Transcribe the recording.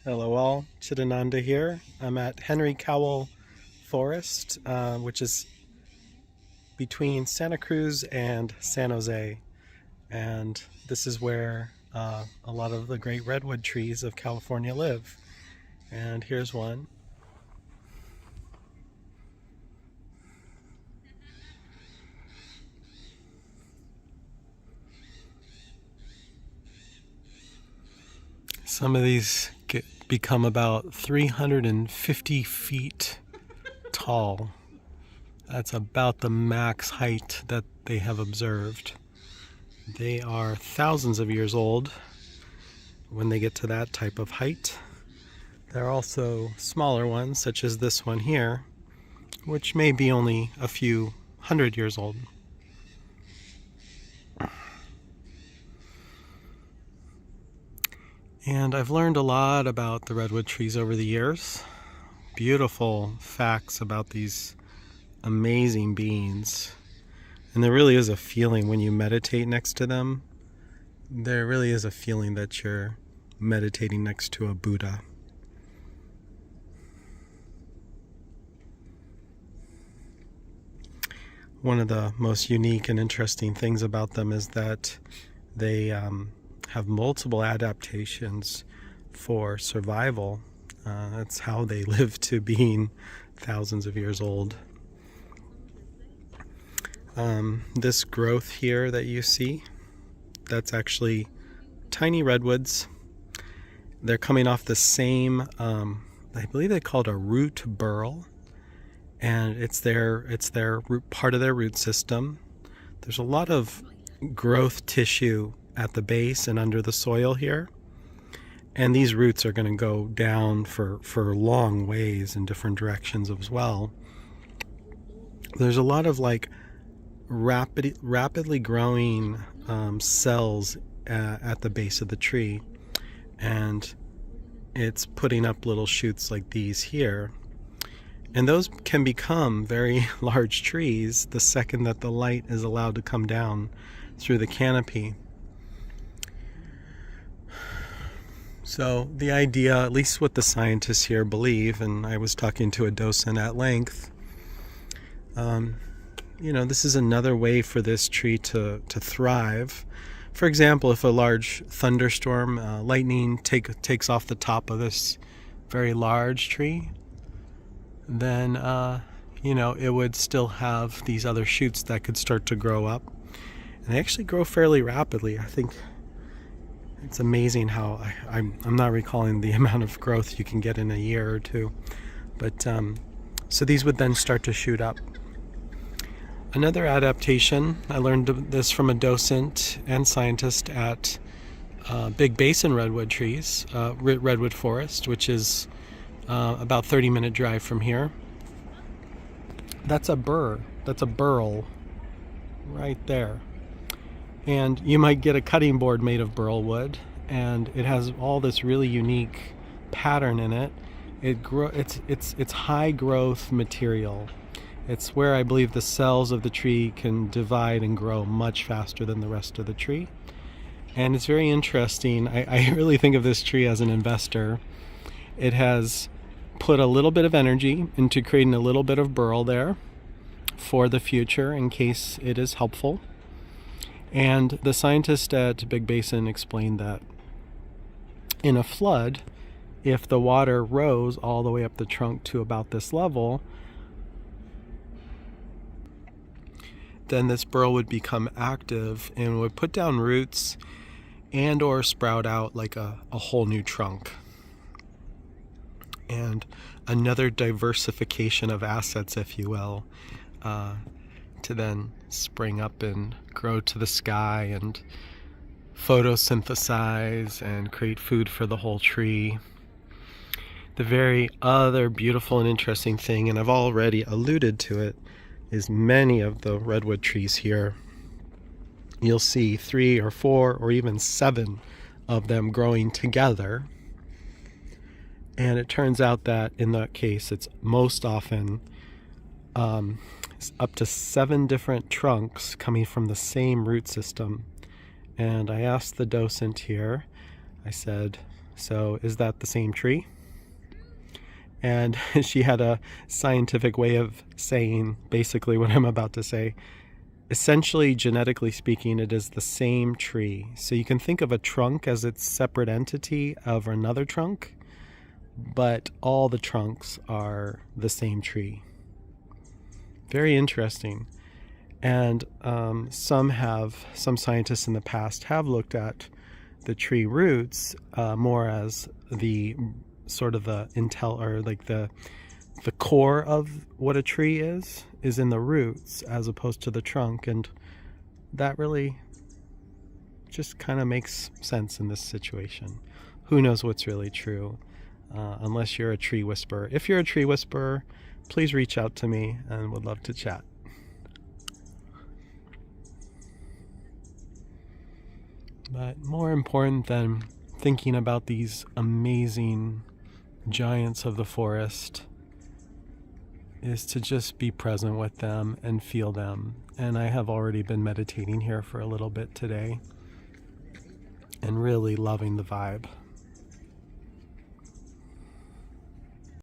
Hello all, Chitananda here. I'm at Henry Cowell Forest, which is between Santa Cruz and San Jose. And this is where a lot of the great redwood trees of California live. And here's one. Some of these become about 350 feet tall. That's about the max height that they have observed. They are thousands of years old when they get to that type of height. There are also smaller ones, such as this one here, which may be only a few hundred years old. And I've learned a lot about the redwood trees over the years. Beautiful facts about these amazing beings. And there really is a feeling when you meditate next to them. There really is a feeling that you're meditating next to a Buddha. One of the most unique and interesting things about them is that they have multiple adaptations for survival. That's how they live to being thousands of years old. This growth here that you see, that's actually tiny redwoods. They're coming off the same, I believe they call it a root burl, and it's their root, part of their root system. There's a lot of growth tissue at the base and under the soil here, and these roots are going to go down for long ways in different directions as well. There's a lot of like rapidly growing cells at the base of the tree, and it's putting up little shoots like these here, and those can become very large trees the second that the light is allowed to come down through the canopy. So the idea, at least what the scientists here believe, and I was talking to a docent at length, this is another way for this tree to thrive. For example, if a large thunderstorm, lightning takes off the top of this very large tree, then it would still have these other shoots that could start to grow up. And they actually grow fairly rapidly. I think it's amazing how I'm not recalling the amount of growth you can get in a year or two. But so these would then start to shoot up. Another adaptation, I learned this from a docent and scientist at Big Basin redwood trees, Redwood Forest, which is about 30-minute drive from here. That's a burr. That's a burl right there. And you might get a cutting board made of burl wood, and it has all this really unique pattern in it. It's high growth material. It's where I believe the cells of the tree can divide and grow much faster than the rest of the tree. And it's very interesting. I really think of this tree as an investor. It has put a little bit of energy into creating a little bit of burl there for the future in case it is helpful. And the scientist at Big Basin explained that in a flood, if the water rose all the way up the trunk to about this level, then this burl would become active and would put down roots and or sprout out like a whole new trunk. And another diversification of assets, if you will, to then spring up and grow to the sky and photosynthesize and create food for the whole tree. The very other beautiful and interesting thing, and I've already alluded to it, is many of the redwood trees here, you'll see 3 or 4 or even 7 of them growing together. And it turns out that in that case, it's most often up to 7 different trunks coming from the same root system. And I asked the docent here, I said, So is that the same tree? And she had a scientific way of saying basically what I'm about to say. Essentially, genetically speaking, it is the same tree. So you can think of a trunk as its separate entity of another trunk, but all the trunks are the same tree. Very interesting. And some scientists in the past have looked at the tree roots more as the sort of the the core of what a tree is in the roots as opposed to the trunk, and that really just kind of makes sense in this situation. Who knows what's really true, unless you're a tree whisperer. If you're a tree whisperer, please reach out to me and would love to chat. But more important than thinking about these amazing giants of the forest is to just be present with them and feel them. And I have already been meditating here for a little bit today and really loving the vibe.